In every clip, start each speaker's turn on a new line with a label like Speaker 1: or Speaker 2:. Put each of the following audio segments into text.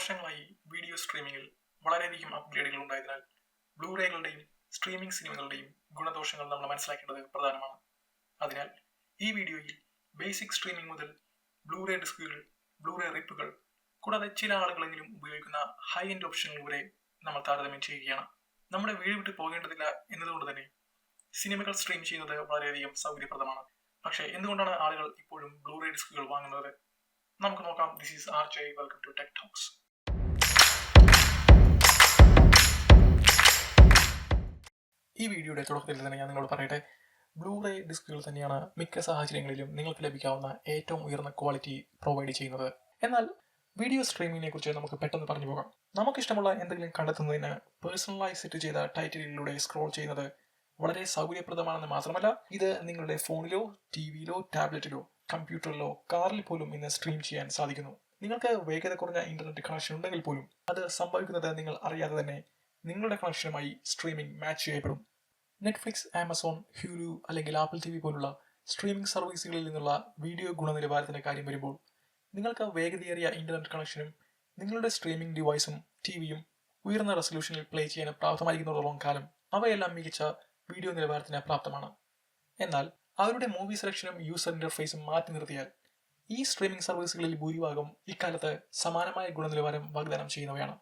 Speaker 1: വർഷങ്ങളായി വീഡിയോ സ്ട്രീമിംഗിൽ വളരെയധികം അപ്ഗ്രേഡുകൾ ഉണ്ടായതിനാൽ ബ്ലൂറേകളുടെയും സ്ട്രീമിംഗ് സിനിമകളുടെയും ഗുണദോഷങ്ങൾ നമ്മൾ മനസ്സിലാക്കേണ്ടത് പ്രധാനമാണ്. അതിനാൽ ഈ വീഡിയോയിൽ ബേസിക് സ്ട്രീമിംഗ് മുതൽ ബ്ലൂറേ ഡിസ്കുകൾ, ബ്ലൂറേ റിപ്പുകൾ, കൂടാതെ ചില ആളുകളെങ്കിലും ഉപയോഗിക്കുന്ന ഹൈ എൻഡ് ഓപ്ഷനുകൾ വരെ നമ്മൾ താരതമ്യം ചെയ്യുകയാണ്. നമ്മുടെ വീട് വിട്ട് പോകേണ്ടതില്ല എന്നതുകൊണ്ട് തന്നെ സിനിമകൾ സ്ട്രീം ചെയ്യുന്നത് വളരെയധികം സൗകര്യപ്രദമാണ്. പക്ഷേ എന്തുകൊണ്ടാണ് ആളുകൾ ഇപ്പോഴും ബ്ലൂറേ ഡിസ്കുകൾ വാങ്ങുന്നത്? നമുക്ക് നോക്കാം. This is R J. Welcome to Tech Talks. ഈ വീഡിയോയുടെ തുടക്കത്തിൽ തന്നെ ഞാൻ നിങ്ങളോട് പറയട്ടെ, ബ്ലൂറേ ഡിസ്കുകൾ തന്നെയാണ് മിക്ക സാഹചര്യങ്ങളിലും നിങ്ങൾക്ക് ലഭിക്കാവുന്ന ഏറ്റവും ഉയർന്ന ക്വാളിറ്റി പ്രൊവൈഡ് ചെയ്യുന്നത്. എന്നാൽ വീഡിയോ സ്ട്രീമിങ്ങിനെ കുറിച്ച് നമുക്ക് പെട്ടെന്ന് പറഞ്ഞു പോകാം. നമുക്കിഷ്ടമുള്ള എന്തെങ്കിലും കണ്ടെത്തുന്നതിന് പേഴ്സണലായി സെറ്റ് ചെയ്ത ടൈറ്റിലുകളിലൂടെ സ്ക്രോൾ ചെയ്യുന്നത് വളരെ സൗകര്യപ്രദമാണെന്ന് മാത്രമല്ല, ഇത് നിങ്ങളുടെ ഫോണിലോ ടിവിയിലോ ടാബ്ലറ്റിലോ കമ്പ്യൂട്ടറിലോ കാറിൽ പോലും ഇന്ന് സ്ട്രീം ചെയ്യാൻ സാധിക്കുന്നു. നിങ്ങൾക്ക് വേഗത കുറഞ്ഞ ഇന്റർനെറ്റ് കണക്ഷൻ ഉണ്ടെങ്കിൽ പോലും അത് സംഭവിക്കുന്നത് നിങ്ങൾ അറിയാതെ തന്നെ നിങ്ങളുടെ കണക്ഷനുമായി സ്ട്രീമിംഗ് മാച്ച് ചെയ്യപ്പെടും. നെറ്റ്ഫ്ലിക്സ്, ആമസോൺ, ഹ്യൂലു അല്ലെങ്കിൽ ആപ്പിൾ TV പോലുള്ള സ്ട്രീമിംഗ് സർവീസുകളിൽ നിന്നുള്ള വീഡിയോ ഗുണനിലവാരത്തിന്റെ കാര്യം വരുമ്പോൾ നിങ്ങൾക്ക് വേഗതയേറിയ ഇന്റർനെറ്റ് കണക്ഷനും നിങ്ങളുടെ സ്ട്രീമിംഗ് ഡിവൈസും ടിവിയും ഉയർന്ന റെസൊല്യൂഷനിൽ പ്ലേ ചെയ്യാൻ പ്രാപ്തമായിരിക്കുന്നിടത്തോളം കാലം അവയെല്ലാം മികച്ച വീഡിയോ നിലവാരത്തിന് പ്രാപ്തമാണ്. എന്നാൽ അവരുടെ മൂവി സെലക്ഷനും യൂസർ ഇന്റർഫേസും മാറ്റി നിർത്തിയാൽ ഈ സ്ട്രീമിംഗ് സർവീസുകളിൽ ഭൂരിഭാഗം ഇക്കാലത്ത് സമാനമായ ഗുണനിലവാരം വാഗ്ദാനം ചെയ്യുന്നവയാണ്.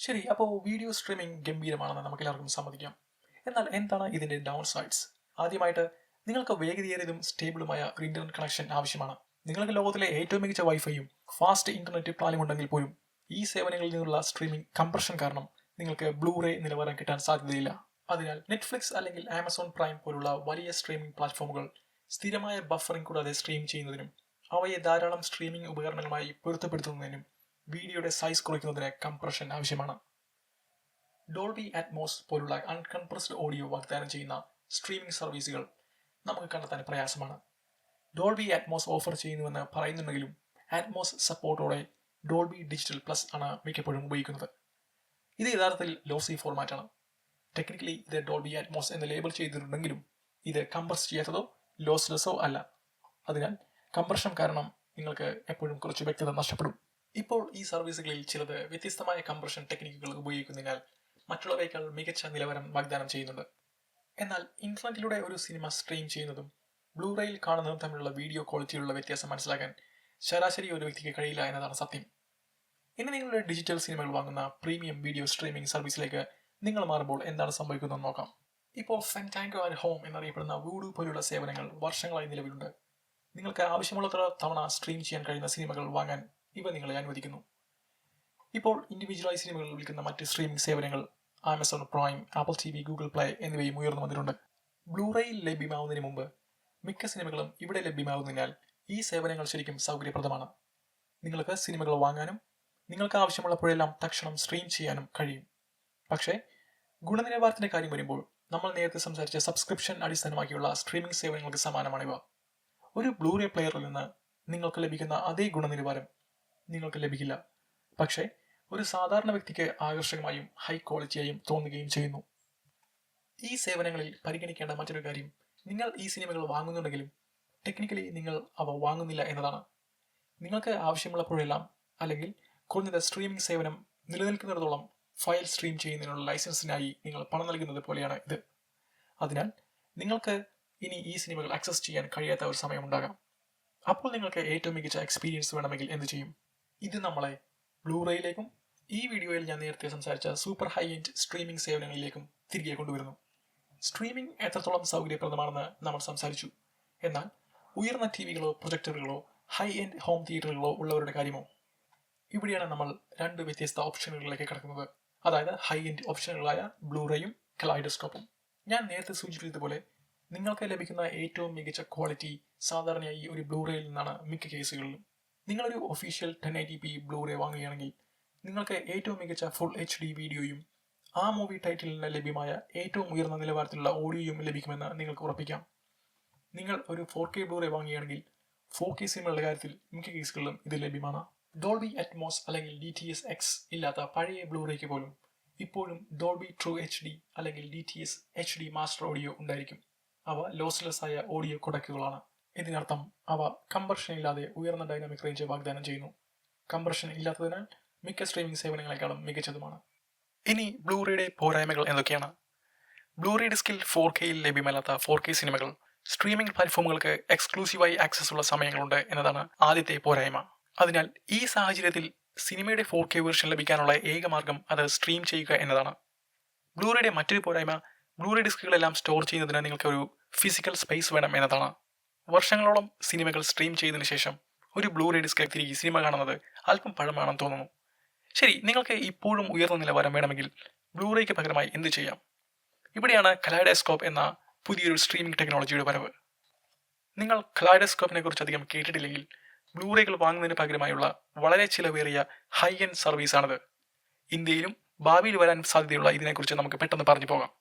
Speaker 1: ശരി, അപ്പോൾ വീഡിയോ സ്ട്രീമിംഗ് ഗംഭീരമാണെന്ന് നമുക്ക് എല്ലാവർക്കും സമ്മതിക്കാം. എന്നാൽ എന്താണ് ഇതിന്റെ ഡൗൺ സൈഡ്സ്? ആദ്യമായിട്ട് നിങ്ങൾക്ക് വേഗതയേറിയതും സ്റ്റേബിളുമായ ഒരു ഇന്റർനെറ്റ് കണക്ഷൻ ആവശ്യമാണ്. നിങ്ങൾക്ക് ലോകത്തിലെ ഏറ്റവും മികച്ച വൈഫൈയും ഫാസ്റ്റ് ഇന്റർനെറ്റ് പ്ലാനും ഉണ്ടെങ്കിൽ പോലും ഈ സേവനങ്ങളിൽ നിന്നുള്ള സ്ട്രീമിംഗ് കംപ്രഷൻ കാരണം നിങ്ങൾക്ക് ബ്ലൂറേ നിലവാരം കിട്ടാൻ സാധ്യതയില്ല. അതിനാൽ നെറ്റ്ഫ്ലിക്സ് അല്ലെങ്കിൽ ആമസോൺ പ്രൈം പോലുള്ള വലിയ സ്ട്രീമിംഗ് പ്ലാറ്റ്ഫോമുകൾ സ്ഥിരമായ ബഫറിംഗ് കൂടാതെ സ്ട്രീം ചെയ്യുന്നതിനും അവയെ ധാരാളം സ്ട്രീമിംഗ് ഉപകരണങ്ങളുമായി പൊരുത്തപ്പെടുത്തുന്നതിനും വീഡിയോയുടെ സൈസ് കുറയ്ക്കുന്നതിന് കംപ്രഷൻ ആവശ്യമാണ്. ഡോൾബി അറ്റ്മോസ് പോലുള്ള അൺകംപ്രസ്ഡ് ഓഡിയോ വാഗ്ദാനം ചെയ്യുന്ന സ്ട്രീമിംഗ് സർവീസുകൾ നമുക്ക് കണ്ടെത്താൻ പ്രയാസമാണ്. ഡോൾബി അറ്റ്മോസ് ഓഫർ ചെയ്യുന്നുവെന്ന് പറയുന്നുണ്ടെങ്കിലും അറ്റ്മോസ് സപ്പോർട്ടോടെ ഡോൾബി ഡിജിറ്റൽ പ്ലസ് ആണ് മിക്കപ്പോഴും ഉപയോഗിക്കുന്നത്. ഇത് യഥാർത്ഥത്തിൽ ലോസി ഫോർമാറ്റാണ്. ടെക്നിക്കലി ഇത് ഡോൾബി അറ്റ്മോസ് എന്ന് ലേബൽ ചെയ്തിട്ടുണ്ടെങ്കിലും ഇത് കംപ്രസ് ചെയ്യാത്തതോ ലോസ്ലെസ്സോ അല്ല. അതിനാൽ കംപ്രഷൻ കാരണം നിങ്ങൾക്ക് എപ്പോഴും കുറച്ച് വ്യക്തത നഷ്ടപ്പെടും. ഇപ്പോൾ ഈ സർവീസുകളിൽ ചിലത് വ്യത്യസ്തമായ കംപ്രഷൻ ടെക്നിക്കുകൾ ഉപയോഗിക്കുന്നതിനാൽ മറ്റുള്ളവയേക്കാൾ മികച്ച നിലവാരം വാഗ്ദാനം ചെയ്യുന്നുണ്ട്. എന്നാൽ ഇന്റർനെറ്റിലൂടെ ഒരു സിനിമ സ്ട്രീം ചെയ്യുന്നതും ബ്ലൂറേയിൽ കാണുന്നതും തമ്മിലുള്ള വീഡിയോ ക്വാളിറ്റിയിലുള്ള വ്യത്യാസം മനസ്സിലാക്കാൻ ശരാശരി ഒരു വ്യക്തിക്ക് കഴിയില്ല എന്നതാണ് സത്യം. ഇനി നിങ്ങളുടെ ഡിജിറ്റൽ സിനിമകൾ വാങ്ങുന്ന പ്രീമിയം വീഡിയോ സ്ട്രീമിംഗ് സർവീസിലേക്ക് നിങ്ങൾ മാറുമ്പോൾ എന്താണ് സംഭവിക്കുന്നതെന്ന് നോക്കാം. ഇപ്പോൾ ഫെൻറ്റാങ്കോ ആൻഡ് ഹോം എന്നറിയപ്പെടുന്ന വൂഡു പോലുള്ള സേവനങ്ങൾ വർഷങ്ങളായി നിലവിലുണ്ട്. നിങ്ങൾക്ക് ആവശ്യമുള്ളത്ര തവണ സ്ട്രീം ചെയ്യാൻ കഴിയുന്ന സിനിമകൾ വാങ്ങാൻ ഇവ നിങ്ങളെ അനുവദിക്കുന്നു. ഇപ്പോൾ ഇൻഡിവിജ്വലായി സിനിമകൾ വിൽക്കുന്ന മറ്റ് സ്ട്രീമിംഗ് സേവനങ്ങൾ Amazon prime, apple TV, Google play എന്നിവയും ഉയർന്നു വന്നിട്ടുണ്ട്. ബ്ലൂറേയിൽ ലഭ്യമാവുന്നതിന് മുമ്പ് മിക്ക സിനിമകളും ഇവിടെ ലഭ്യമാകുന്നതിനാൽ ഈ സേവനങ്ങൾ ശരിക്കും സൗകര്യപ്രദമാണ്. നിങ്ങൾക്ക് സിനിമകൾ വാങ്ങാനും നിങ്ങൾക്ക് ആവശ്യമുള്ളപ്പോഴെല്ലാം തക്ഷണം സ്ട്രീം ചെയ്യാനും കഴിയും. പക്ഷേ ഗുണനിലവാരത്തിന്റെ കാര്യം വരുമ്പോൾ നമ്മൾ നേരത്തെ സംസാരിച്ച സബ്സ്ക്രിപ്ഷൻ അടിസ്ഥാനമാക്കിയുള്ള സ്ട്രീമിംഗ് സേവനങ്ങൾക്ക് സമാനമാണിവ. ഒരു ബ്ലൂറേ പ്ലെയറിൽ നിന്ന് നിങ്ങൾക്ക് ലഭിക്കുന്ന അതേ ഗുണനിലവാരം നിങ്ങൾക്ക് ലഭിക്കില്ല, പക്ഷേ ഒരു സാധാരണ വ്യക്തിക്ക് ആകർഷകമായും ഹൈ ക്വാളിറ്റിയായും തോന്നുകയും ചെയ്യുന്നു. ഈ സേവനങ്ങളിൽ പരിഗണിക്കേണ്ട മറ്റൊരു കാര്യം, നിങ്ങൾ ഈ സിനിമകൾ വാങ്ങുന്നുണ്ടെങ്കിലും ടെക്നിക്കലി നിങ്ങൾ അവ വാങ്ങുന്നില്ല എന്നതാണ്. നിങ്ങൾക്ക് ആവശ്യമുള്ളപ്പോഴെല്ലാം അല്ലെങ്കിൽ കുറഞ്ഞത് സ്ട്രീമിംഗ് സേവനം നിലനിൽക്കുന്നിടത്തോളം ഫയൽ സ്ട്രീം ചെയ്യുന്നതിനുള്ള ലൈസൻസിനായി നിങ്ങൾ പണം നൽകുന്നത് പോലെയാണ് ഇത്. അതിനാൽ നിങ്ങൾക്ക് ഇനി ഈ സിനിമകൾ ആക്സസ് ചെയ്യാൻ കഴിയാത്ത ഒരു സമയമുണ്ടാകാം. അപ്പോൾ നിങ്ങൾക്ക് ഏറ്റവും മികച്ച എക്സ്പീരിയൻസ് വേണമെങ്കിൽ എന്ത് ചെയ്യും? ഇത് നമ്മളെ ബ്ലൂറേയിലേക്കും ഈ വീഡിയോയിൽ ഞാൻ നേരത്തെ സംസാരിച്ച സൂപ്പർ ഹൈ എൻഡ് സ്ട്രീമിംഗ് സേവനങ്ങളിലേക്കും തിരികെ കൊണ്ടുവരുന്നു. സ്ട്രീമിംഗ് എത്രത്തോളം സൗകര്യപ്രദമാണെന്ന് നമ്മൾ സംസാരിച്ചു. എന്നാൽ ഉയർന്ന ടിവികളോ പ്രൊജക്ടറുകളോ ഹൈ എൻഡ് ഹോം തിയേറ്ററുകളോ ഉള്ളവരുടെ കാര്യമോ? ഇവിടെയാണ് നമ്മൾ രണ്ട് വ്യത്യസ്ത ഓപ്ഷനുകളിലേക്ക് കടക്കുന്നത്. അതായത് ഹൈ എൻഡ് ഓപ്ഷനുകളായ ബ്ലൂറേയും കലൈഡോസ്കോപ്പും. ഞാൻ നേരത്തെ സൂചിപ്പിച്ചതുപോലെ നിങ്ങൾക്ക് ലഭിക്കുന്ന ഏറ്റവും മികച്ച ക്വാളിറ്റി സാധാരണയായി ഒരു ബ്ലൂറേയിൽ നിന്നാണ് മിക്ക കേസുകളിലും. നിങ്ങളൊരു ഒഫീഷ്യൽ 1080p ബ്ലൂറേ വാങ്ങുകയാണെങ്കിൽ നിങ്ങൾക്ക് ഏറ്റവും മികച്ച ഫുൾ HD വീഡിയോയും ആ മൂവി ടൈറ്റിലിന് ലഭ്യമായ ഏറ്റവും ഉയർന്ന നിലവാരത്തിലുള്ള ഓഡിയോയും ലഭിക്കുമെന്ന് നിങ്ങൾക്ക് ഉറപ്പിക്കാം. നിങ്ങൾ ഒരു 4K ബ്ലൂറേ വാങ്ങുകയാണെങ്കിൽ 4K സിനിമകളുടെ കാര്യത്തിൽ മിക്ക കേസുകളിലും ഇത് ലഭ്യമാണ്. ഡോൾബി അറ്റ്മോസ് അല്ലെങ്കിൽ DTS-X ഇല്ലാത്ത പഴയ ബ്ലൂറേക്ക് പോലും ഇപ്പോഴും ഡോൾബി ട്രൂ HD അല്ലെങ്കിൽ DTS HD മാസ്റ്റർ ഓഡിയോ ഉണ്ടായിരിക്കും. അവ ലോസ്ലെസ് ആയ ഓഡിയോ കൊടക്കുകളാണ്. ഇതിനർത്ഥം അവ കംപ്രഷൻ ഇല്ലാതെ ഉയർന്ന ഡൈനാമിക് റേഞ്ച് വാഗ്ദാനം ചെയ്യുന്നു. കംപ്രഷൻ ഇല്ലാത്തതിനാൽ മിക്ക സ്ട്രീമിംഗ് സേവനങ്ങളെക്കാളും മികച്ചതുമാണ്. ഇനി ബ്ലൂറേയുടെ പോരായ്മകൾ എന്തൊക്കെയാണ്? ബ്ലൂറേ ഡിസ്കിൽ 4Kയിൽ ലഭ്യമല്ലാത്ത 4K സിനിമകൾ സ്ട്രീമിംഗ് പ്ലാറ്റ്ഫോമുകൾക്ക് എക്സ്ക്ലൂസീവായി ആക്സസ് ഉള്ള സമയങ്ങളുണ്ട് എന്നതാണ് ആദ്യത്തെ പോരായ്മ. അതിനാൽ ഈ സാഹചര്യത്തിൽ സിനിമയുടെ 4K വേർഷൻ ലഭിക്കാനുള്ള ഏക മാർഗം അത് സ്ട്രീം ചെയ്യുക എന്നതാണ്. ബ്ലൂറേയുടെ മറ്റൊരു പോരായ്മ ബ്ലൂറേ ഡിസ്കുകളെല്ലാം സ്റ്റോർ ചെയ്യുന്നതിന് നിങ്ങൾക്ക് ഒരു ഫിസിക്കൽ സ്പേസ് വേണം എന്നതാണ്. വർഷങ്ങളോളം സിനിമകൾ സ്ട്രീം ചെയ്തതിനു ശേഷം ഒരു ബ്ലൂറേ ഡിസ്ക് തിരികെ സിനിമ കാണുന്നത് അല്പം പഴമാണെന്ന് തോന്നുന്നു. ശരി, നിങ്ങൾക്ക് ഇപ്പോഴും ഉയർന്ന നിലവാരം വേണമെങ്കിൽ ബ്ലൂറേക്ക് പകരമായി എന്ത് ചെയ്യാം? ഇവിടെയാണ് കലൈഡോസ്കോപ്പ് എന്ന പുതിയൊരു സ്ട്രീമിംഗ് ടെക്നോളജിയുടെ വരവ്. നിങ്ങൾ കലൈഡോസ്കോപ്പിനെ കുറിച്ച് അധികം കേട്ടിട്ടില്ലെങ്കിൽ ബ്ലൂറേകൾ വാങ്ങുന്നതിന് പകരമായുള്ള വളരെ ചിലവേറിയ ഹൈ എൻഡ് സർവീസാണിത്. ഇന്ത്യയിലും ഭാവിയിൽ വരാൻ സാധ്യതയുള്ള ഇതിനെക്കുറിച്ച് നമുക്ക് പെട്ടെന്ന് പറഞ്ഞു പോകാം.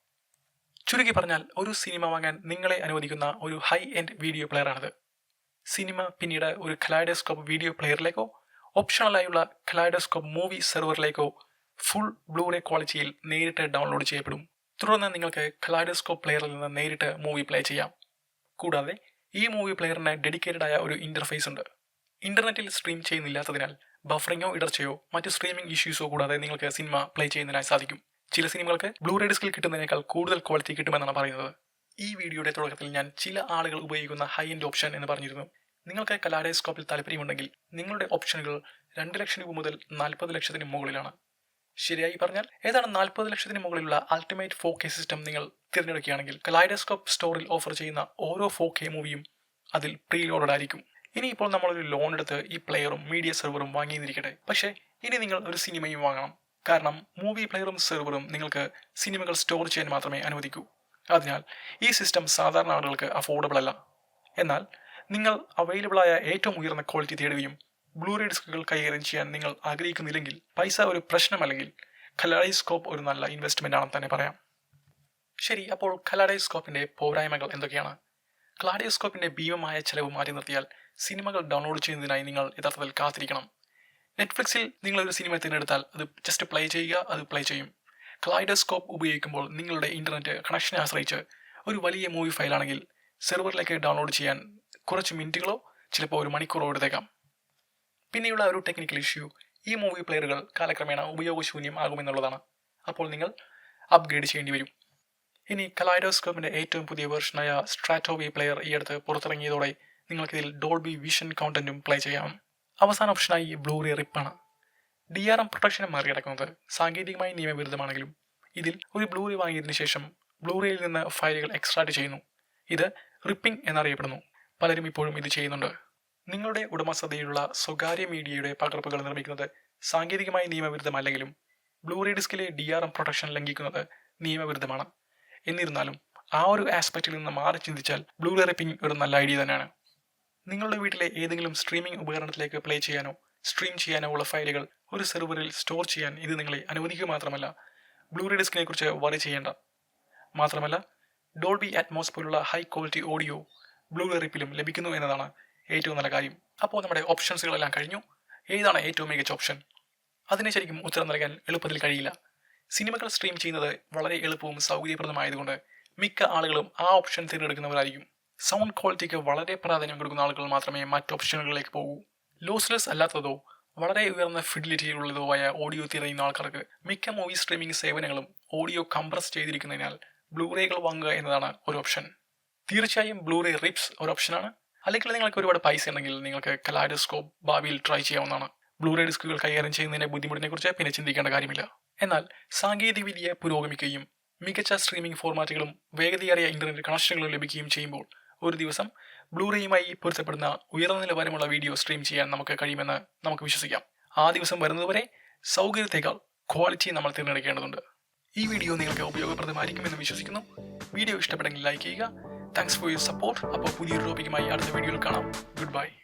Speaker 1: ചുരുക്കി പറഞ്ഞാൽ ഒരു സിനിമ വാങ്ങാൻ നിങ്ങളെ അനുവദിക്കുന്ന ഒരു ഹൈ എൻഡ് വീഡിയോ പ്ലെയറാണിത്. സിനിമ പിന്നീട് ഒരു കലൈഡോസ്കോപ്പ് വീഡിയോ പ്ലെയറിലേക്കോ ഓപ്ഷണലായുള്ള കലൈഡോസ്കോപ്പ് മൂവി സെർവറിലേക്കോ ഫുൾ ബ്ലൂറേ ക്വാളിറ്റിയിൽ നേരിട്ട് ഡൗൺലോഡ് ചെയ്യപ്പെടും. തുടർന്ന് നിങ്ങൾക്ക് കലൈഡോസ്കോപ്പ് പ്ലെയറിൽ നിന്ന് നേരിട്ട് മൂവി പ്ലേ ചെയ്യാം. കൂടാതെ ഈ മൂവി പ്ലെയറിന് ഡെഡിക്കേറ്റഡ് ആയ ഒരു ഇന്റർഫേസ് ഉണ്ട്. ഇന്റർനെറ്റിൽ സ്ട്രീം ചെയ്യുന്നില്ലാത്തതിനാൽ ബഫറിങ്ങോ ഇടർച്ചയോ മറ്റ് സ്ട്രീമിംഗ് ഇഷ്യൂസോ കൂടാതെ നിങ്ങൾക്ക് സിനിമ പ്ലേ ചെയ്യുന്നതിനായി സാധിക്കും. ചില സിനിമകൾക്ക് ബ്ലൂറേ ഡിസ്കിൽ കിട്ടുന്നതിനേക്കാൾ കൂടുതൽ ക്വാളിറ്റി കിട്ടുമെന്നാണ് പറയുന്നത്. ഈ വീഡിയോയുടെ തുടക്കത്തിൽ ഞാൻ ചില ആളുകൾ ഉപയോഗിക്കുന്ന ഹൈ എൻഡ് ഓപ്ഷൻ എന്ന് പറഞ്ഞിരുന്നു. നിങ്ങൾക്ക് കലൈഡോസ്കോപ്പിൽ താല്പര്യമുണ്ടെങ്കിൽ നിങ്ങളുടെ ഓപ്ഷനുകൾ 2 ലക്ഷം രൂപ മുതൽ 40 ലക്ഷത്തിന് മുകളിലാണ്. ശരിയായി പറഞ്ഞാൽ ഏതാണ് 40 ലക്ഷത്തിന് മുകളിലുള്ള അൾട്ടിമേറ്റ് 4K സിസ്റ്റം നിങ്ങൾ തിരഞ്ഞെടുക്കുകയാണെങ്കിൽ കലൈഡോസ്കോപ്പ് സ്റ്റോറിൽ ഓഫർ ചെയ്യുന്ന ഓരോ 4K മൂവിയും അതിൽ പ്രീ ലോഡഡ് ആയിരിക്കും. ഇനിയിപ്പോൾ നമ്മളൊരു ലോൺ എടുത്ത് ഈ പ്ലെയറും മീഡിയ സെർവറും വാങ്ങിയിരിക്കട്ടെ. പക്ഷേ ഇനി നിങ്ങൾ ഒരു സിനിമയും വാങ്ങണം. കാരണം മൂവി പ്ലെയറും സെർവറും നിങ്ങൾക്ക് സിനിമകൾ സ്റ്റോർ ചെയ്യാൻ മാത്രമേ അനുവദിക്കൂ. അതിനാൽ ഈ സിസ്റ്റം സാധാരണ ആളുകൾക്ക് അഫോർഡബിൾ അല്ല. എന്നാൽ നിങ്ങൾ അവൈലബിളായ ഏറ്റവും ഉയർന്ന ക്വാളിറ്റി തേടുകയും ബ്ലൂറേ ഡിസ്കുകൾ കൈകാര്യം ചെയ്യാൻ നിങ്ങൾ ആഗ്രഹിക്കുന്നില്ലെങ്കിൽ പൈസ ഒരു പ്രശ്നമല്ലെങ്കിൽ കലൈഡോസ്കോപ്പ് ഒരു നല്ല ഇൻവെസ്റ്റ്മെന്റ് ആണെന്ന് തന്നെ പറയാം. ശരി, അപ്പോൾ കലൈഡോസ്കോപ്പിന്റെ പോരായ്മകൾ എന്തൊക്കെയാണ്? കലൈഡോസ്കോപ്പിന്റെ ഭീമമായ ചെലവ് മാറ്റി നിർത്തിയാൽ സിനിമകൾ ഡൗൺലോഡ് ചെയ്യുന്നതിനായി നിങ്ങൾ യഥാർത്ഥത്തിൽ കാത്തിരിക്കണം. നെറ്റ്ഫ്ലിക്സിൽ നിങ്ങളൊരു സിനിമ തിരഞ്ഞെടുത്താൽ അത് ജസ്റ്റ് പ്ലേ ചെയ്യുക, അത് പ്ലേ ചെയ്യും. കലൈഡോസ്കോപ്പ് ഉപയോഗിക്കുമ്പോൾ നിങ്ങളുടെ ഇന്റർനെറ്റ് കണക്ഷനെ ആശ്രയിച്ച് ഒരു വലിയ മൂവി ഫയലാണെങ്കിൽ സെർവറിലേക്ക് ഡൗൺലോഡ് ചെയ്യാൻ കുറച്ച് മിനിറ്റുകളോ ചിലപ്പോൾ ഒരു മണിക്കൂറോ എടുത്തേക്കാം. പിന്നെയുള്ള ഒരു ടെക്നിക്കൽ ഇഷ്യൂ ഈ മൂവി പ്ലെയറുകൾ കാലക്രമേണ ഉപയോഗശൂന്യം ആകുമെന്നുള്ളതാണ്. അപ്പോൾ നിങ്ങൾ അപ്ഗ്രേഡ് ചെയ്യേണ്ടി വരും. ഇനി കലൈഡോസ്കോപ്പിന്റെ ഏറ്റവും പുതിയ വേർഷനായ സ്ട്രാറ്റോവി പ്ലെയർ ഈ അടുത്ത് പുറത്തിറങ്ങിയതോടെ നിങ്ങൾക്കിതിൽ ഡോൾബി വിഷൻ കൗണ്ടന്റും പ്ലേ ചെയ്യാം. അവസാന ഓപ്ഷനായി ബ്ലൂറേ റിപ്പാണ്. DRM പ്രൊട്ടക്ഷനെ മറികടക്കുന്നത് സാങ്കേതികമായി നിയമവിരുദ്ധമാണെങ്കിലും ഇതിൽ ഒരു ബ്ലൂറേ വാങ്ങിയതിനു ശേഷം ബ്ലൂറേയിൽ നിന്ന് ഫയലുകൾ എക്സ്ട്രാക്ട് ചെയ്യുന്നു. ഇത് റിപ്പിംഗ് എന്നറിയപ്പെടുന്നു. പലരും ഇപ്പോഴും ഇത് ചെയ്യുന്നുണ്ട്. നിങ്ങളുടെ ഉടമസ്ഥതയിലുള്ള സ്വകാര്യ മീഡിയയുടെ പകർപ്പുകൾ നിർമ്മിക്കുന്നത് സാങ്കേതികമായി നിയമവിരുദ്ധമല്ലെങ്കിലും ബ്ലൂറേ ഡിസ്കിലെ DRM പ്രൊട്ടക്ഷൻ ലംഘിക്കുന്നത് നിയമവിരുദ്ധമാണ്. എന്നിരുന്നാലും ആ ഒരു ആസ്പെക്റ്റിൽ നിന്ന് മാറി ചിന്തിച്ചാൽ ബ്ലൂറേ റിപ്പിംഗ് ഒരു നല്ല ഐഡിയ തന്നെയാണ്. നിങ്ങളുടെ വീട്ടിലെ ഏതെങ്കിലും സ്ട്രീമിംഗ് ഉപകരണത്തിലേക്ക് പ്ലേ ചെയ്യാനോ സ്ട്രീം ചെയ്യാനോ ഉള്ള ഫയലുകൾ ഒരു സെർവറിൽ സ്റ്റോർ ചെയ്യാൻ ഇത് നിങ്ങളെ അനുവദിക്കുക മാത്രമല്ല ബ്ലൂറേ ഡിസ്കിനെ കുറിച്ച് വറി ചെയ്യേണ്ട. മാത്രമല്ല ഡോൾബി അറ്റ്മോസ് പോലുള്ള ഹൈ ക്വാളിറ്റി ഓഡിയോ ബ്ലൂറേ റിപ്പിലും ലഭിക്കുന്നു എന്നതാണ് ഏറ്റവും നല്ല കാര്യം. അപ്പോൾ നമ്മുടെ ഓപ്ഷൻസുകളെല്ലാം കഴിഞ്ഞു. ഏതാണ് ഏറ്റവും മികച്ച ഓപ്ഷൻ? അതിനെ ശരിക്കും ഉത്തരം നൽകാൻ എളുപ്പത്തിൽ കഴിയില്ല. സിനിമകൾ സ്ട്രീം ചെയ്യുന്നത് വളരെ എളുപ്പവും സൗകര്യപ്രദമായതുകൊണ്ട് മിക്ക ആളുകളും ആ ഓപ്ഷൻ തിരഞ്ഞെടുക്കുന്നവരായിരിക്കും. സൗണ്ട് ക്വാളിറ്റിക്ക് വളരെ പ്രാധാന്യം കൊടുക്കുന്ന ആളുകൾ മാത്രമേ മറ്റ് ഓപ്ഷനുകളിലേക്ക് പോകൂ. ലോസ്ലെസ് അല്ലാത്തതോ വളരെ ഉയർന്ന ഫിഡിലിറ്റിയിലുള്ളതോ ആയ ഓഡിയോ തിരയുന്ന ആൾക്കാർക്ക് മിക്ക മൂവി സ്ട്രീമിംഗ് സേവനങ്ങളും ഓഡിയോ കംപ്രസ് ചെയ്തിരിക്കുന്നതിനാൽ ബ്ലൂറേകൾ വാങ്ങുക എന്നതാണ് ഒരു ഓപ്ഷൻ. തീർച്ചയായും ബ്ലൂറേ റിപ്സ് ഒരു ഓപ്ഷനാണ്. അല്ലെങ്കിൽ നിങ്ങൾക്ക് ഒരുപാട് പൈസ ഉണ്ടെങ്കിൽ നിങ്ങൾക്ക് കലൈഡോസ്കോപ്പ് ഭാവിയിൽ ട്രൈ ചെയ്യാവുന്നതാണ്. ബ്ലൂറേ ഡിസ്കുകൾ കൈകാര്യം ചെയ്യുന്നതിന്റെ ബുദ്ധിമുട്ടിനെ കുറിച്ച് പിന്നെ ചിന്തിക്കേണ്ട കാര്യമില്ല. എന്നാൽ സാങ്കേതികവിദ്യ പുരോഗമിക്കുകയും മികച്ച സ്ട്രീമിംഗ് ഫോർമാറ്റുകളും വേഗതയേറിയ ഇന്റർനെറ്റ് കണക്ഷനുകളും ലഭിക്കുകയും ചെയ്യുമ്പോൾ ഒരു ദിവസം ബ്ലൂറേയുമായി പൊരുത്തപ്പെടുന്ന ഉയർന്ന നിലവാരമുള്ള വീഡിയോ സ്ട്രീം ചെയ്യാൻ നമുക്ക് കഴിയുമെന്ന് നമുക്ക് വിശ്വസിക്കാം. ആ ദിവസം വരുന്നതുവരെ സൗകര്യത്തേക്കാൾ ക്വാളിറ്റി നമ്മൾ തിരഞ്ഞെടുക്കേണ്ടതുണ്ട്. ഈ വീഡിയോ നിങ്ങൾക്ക് ഉപയോഗപ്രദമായിരിക്കുമെന്ന് വിശ്വസിക്കുന്നു. വീഡിയോ ഇഷ്ടപ്പെട്ടെങ്കിൽ ലൈക്ക് ചെയ്യുക. Thanks for your support. അപ്പോൾ പുതിയൊരു ടോപ്പിക്കുമായി അടുത്ത വീഡിയോയിൽ കാണാം. Good bye.